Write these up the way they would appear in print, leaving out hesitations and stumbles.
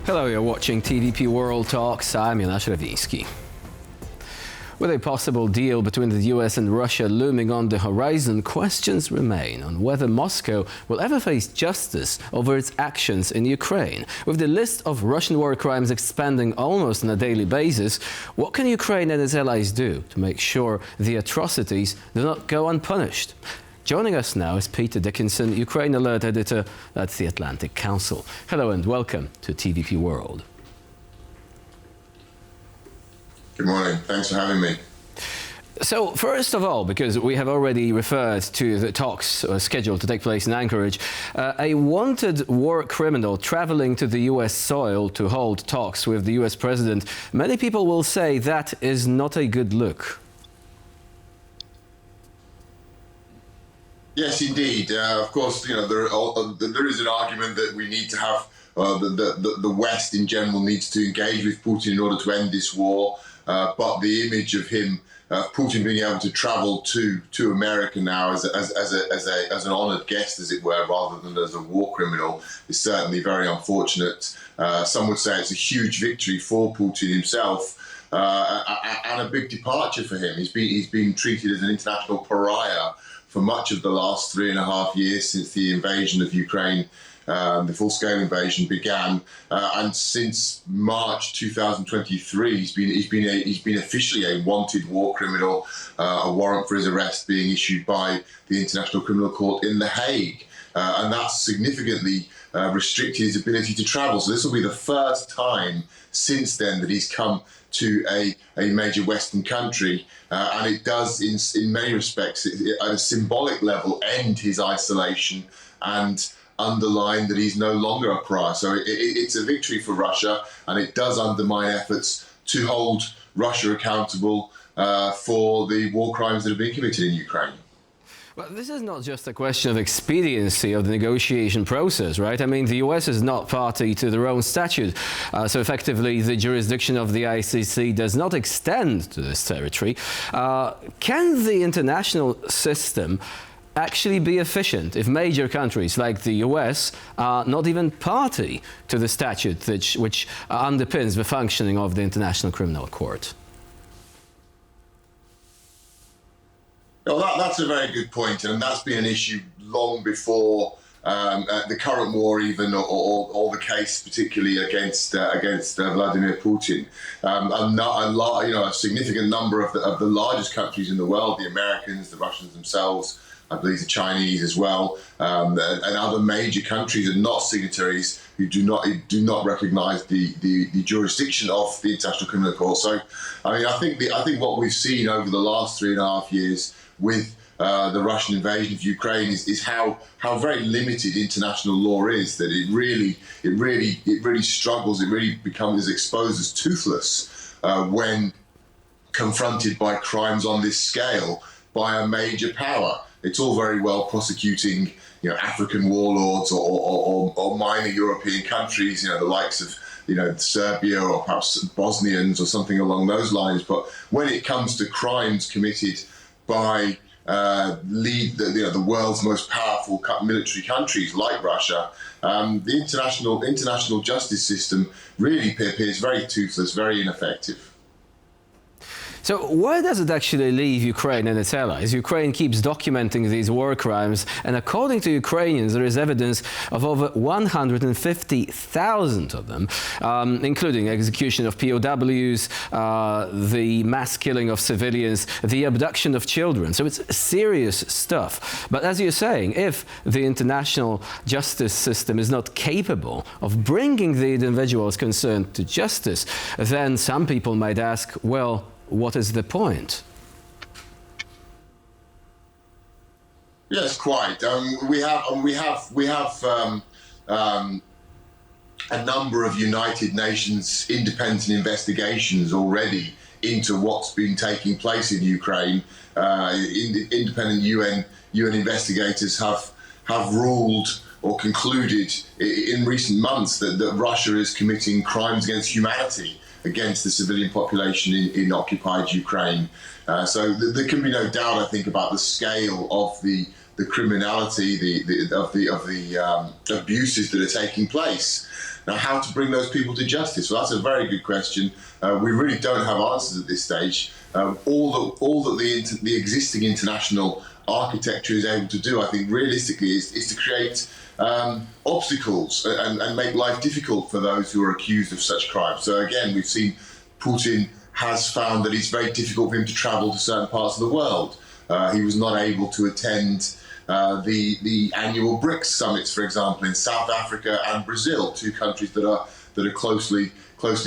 Hello, you're watching TVP World Talks. I'm Jonasz Rawiński. With a possible deal between the US and Russia looming on the horizon, questions remain on whether Moscow will ever face justice over its actions in Ukraine. With the list of Russian war crimes expanding almost on a daily basis, what can Ukraine and its allies do to make sure the atrocities do not go unpunished? Joining us now is Peter Dickinson, UkraineAlert Editor at the Atlantic Council. Hello and welcome to TVP World. Good morning. Thanks for having me. So, first of all, because we have already referred to the talks scheduled to take place in Anchorage, a wanted war criminal traveling to the US soil to hold talks with the US president, many people will say that is not a good look. Yes, indeed. Of course, there is an argument that we need to have the West in general needs to engage with Putin in order to end this war. But the image of him, Putin being able to travel to America now as an honoured guest, as it were, rather than as a war criminal, is certainly very unfortunate. Some would say it's a huge victory for Putin himself. And a big departure for him. He's been treated as an international pariah for much of the last 3.5 years since the invasion of Ukraine, the full-scale invasion began, and since March 2023, he's been officially a wanted war criminal. A warrant for his arrest being issued by the International Criminal Court in The Hague, and that's significantly restricted his ability to travel. So this will be the first time since then that he's come to a major Western country, and it does, in many respects, at a symbolic level, end his isolation and underline that he's no longer a pariah. So it's a victory for Russia, and it does undermine efforts to hold Russia accountable for the war crimes that have been committed in Ukraine. Well, this is not just a question of expediency of the negotiation process, right? I mean, the US is not party to their own statute, so effectively the jurisdiction of the ICC does not extend to this territory. Can the international system actually be efficient if major countries like the US are not even party to the statute which underpins the functioning of the International Criminal Court? Well, that's a very good point, and that's been an issue long before the current war, even, or the case particularly against Vladimir Putin. A significant number of the largest countries in the world, the Americans, the Russians themselves, I believe the Chinese as well, and other major countries are not signatories who do not recognise the jurisdiction of the International Criminal Court. So, I mean, I think what we've seen over the last 3.5 years with the Russian invasion of Ukraine is how very limited international law is. That it really struggles. It really becomes exposed as toothless when confronted by crimes on this scale by a major power. It's all very well prosecuting, African warlords or minor European countries, the likes of, Serbia or perhaps Bosnians or something along those lines. But when it comes to crimes committed by the world's most powerful military countries like Russia, the international justice system really appears very toothless, very ineffective. So where does it actually leave Ukraine and its allies? Ukraine keeps documenting these war crimes, and according to Ukrainians, there is evidence of over 150,000 of them, including execution of POWs, the mass killing of civilians, the abduction of children. So it's serious stuff. But as you're saying, if the international justice system is not capable of bringing the individuals concerned to justice, then some people might ask, well, what is the point? Yes, quite. We have a number of United Nations independent investigations already into what's been taking place in Ukraine. Independent UN investigators have ruled or concluded in recent months that Russia is committing crimes against humanity against the civilian population in occupied Ukraine. So there can be no doubt, I think, about the scale of the the criminality, the abuses that are taking place. Now, how to bring those people to justice? Well, that's a very good question. We really don't have answers at this stage. All that the existing international architecture is able to do, I think, realistically, is to create obstacles and make life difficult for those who are accused of such crimes. So again, we've seen Putin has found that it's very difficult for him to travel to certain parts of the world. He was not able to attend the annual BRICS summits, for example, in South Africa and Brazil, two countries that are closely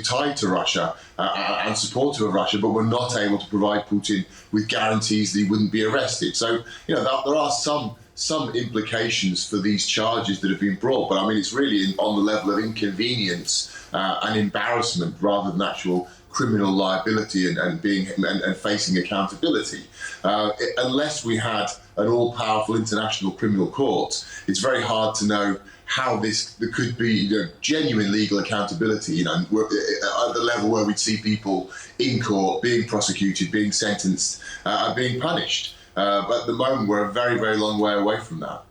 tied to Russia and supportive of Russia, but were not able to provide Putin with guarantees that he wouldn't be arrested. So, there are some implications for these charges that have been brought, but I mean, it's really on the level of inconvenience and embarrassment rather than actual criminal liability and facing accountability. Unless we had an all-powerful international criminal court, it's very hard to know how there could be genuine legal accountability, at the level where we'd see people in court being prosecuted, being sentenced, being punished. But at the moment, we're a very, very long way away from that.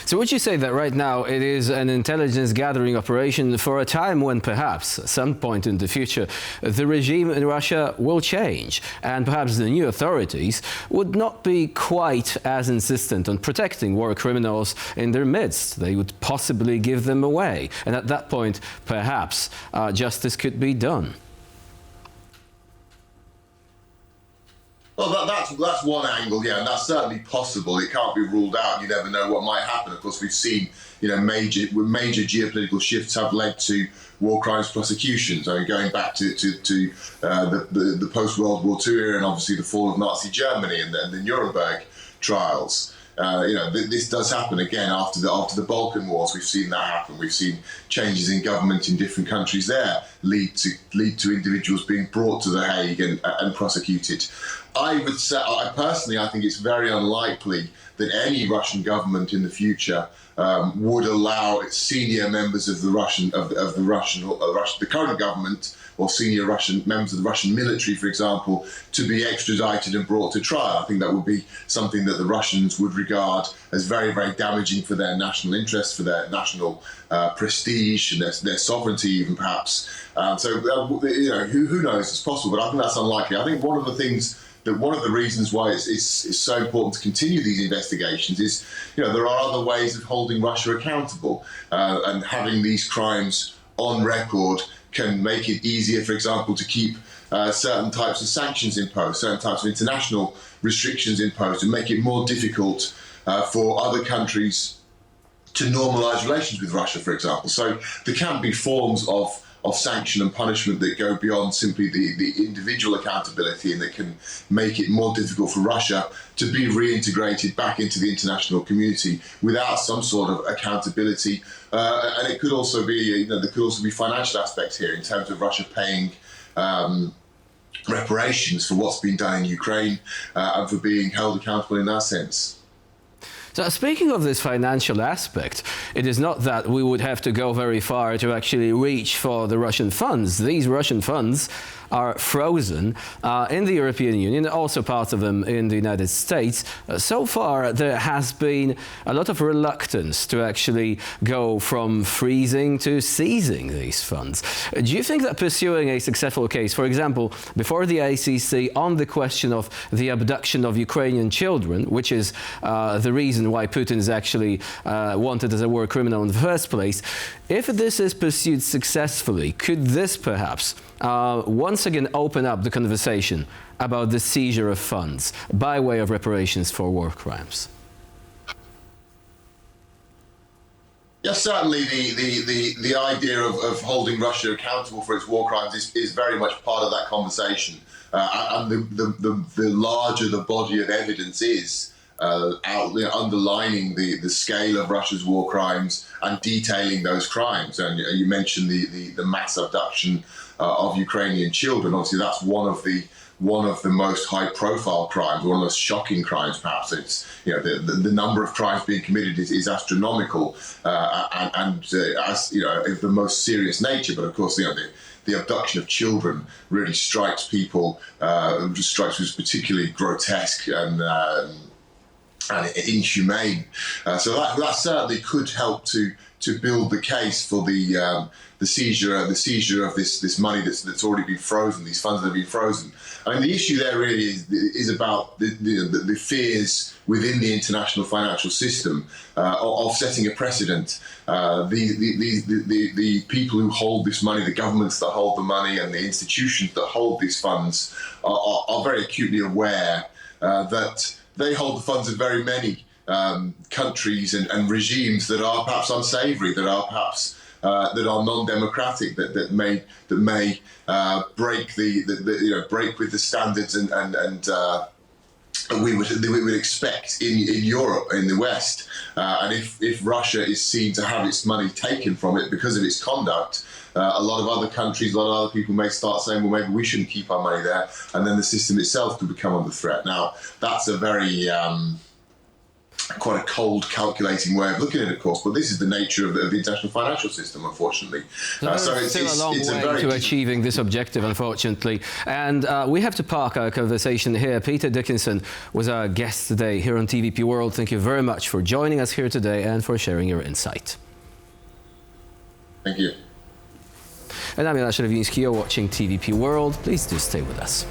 So would you say that right now it is an intelligence gathering operation for a time when perhaps at some point in the future the regime in Russia will change and perhaps the new authorities would not be quite as insistent on protecting war criminals in their midst? They would possibly give them away, and at that point perhaps justice could be done. Well, that's one angle, yeah, and that's certainly possible. It can't be ruled out. You never know what might happen. Of course, we've seen, major geopolitical shifts have led to war crimes prosecutions. I mean, going back to the post-World War II era and obviously the fall of Nazi Germany and the Nuremberg trials. This does happen again after the Balkan Wars. We've seen that happen. We've seen changes in government in different countries there lead to individuals being brought to The Hague and prosecuted. I would say, I think it's very unlikely that any Russian government in the future would allow senior members of the current government or senior Russian members of the Russian military, for example, to be extradited and brought to trial. I think that would be something that the Russians would regard as very, very damaging for their national interests, for their national prestige and their sovereignty, even perhaps. Who knows? It's possible, but I think that's unlikely. I think one of the reasons why it's so important to continue these investigations is, there are other ways of holding Russia accountable, and having these crimes on record can make it easier, for example, to keep certain types of sanctions imposed, certain types of international restrictions imposed, and make it more difficult for other countries to normalise relations with Russia, for example. So there can be forms of sanction and punishment that go beyond simply the individual accountability, and that can make it more difficult for Russia to be reintegrated back into the international community without some sort of accountability. And it could also be, there could also be financial aspects here in terms of Russia paying reparations for what's been done in Ukraine and for being held accountable in that sense. So speaking of this financial aspect, it is not that we would have to go very far to actually reach for the Russian funds. These Russian funds are frozen in the European Union, also parts of them in the United States. So far, there has been a lot of reluctance to actually go from freezing to seizing these funds. Do you think that pursuing a successful case, for example, before the ICC on the question of the abduction of Ukrainian children, which is the reason why Putin is actually wanted as a war criminal in the first place, if this is pursued successfully, could this perhaps once again open up the conversation about the seizure of funds by way of reparations for war crimes? Yes, certainly the idea of holding Russia accountable for its war crimes is very much part of that conversation. And the larger the body of evidence is, underlining the scale of Russia's war crimes and detailing those crimes. And you mentioned the mass abduction of Ukrainian children. Obviously, that's one of the most high-profile crimes, one of the most shocking crimes, perhaps. It's the number of crimes being committed is astronomical, and as of the most serious nature. But of course, the abduction of children really strikes people, strikes as particularly grotesque and inhumane. So that certainly could help to build the case for the seizure of this money that's already been frozen, these funds that have been frozen. I mean, the issue there really is about the fears within the international financial system of setting a precedent. The people who hold this money, the governments that hold the money, and the institutions that hold these funds are very acutely aware that they hold the funds of very many countries and regimes that are perhaps unsavoury, that are perhaps that are non-democratic, that may break break with the standards and we would expect in Europe, in the West. And if Russia is seen to have its money taken from it because of its conduct, a lot of other countries, a lot of other people may start saying, well, maybe we shouldn't keep our money there, and then the system itself could become under threat. Now, that's a very quite a cold, calculating way of looking at it, of course, but this is the nature of the international financial system, unfortunately. So it's still a long way to achieving this objective, unfortunately. And we have to park our conversation here. Peter Dickinson was our guest today here on TVP World. Thank you very much for joining us here today and for sharing your insight. Thank you. And I'm You're watching TVP World. Please do stay with us.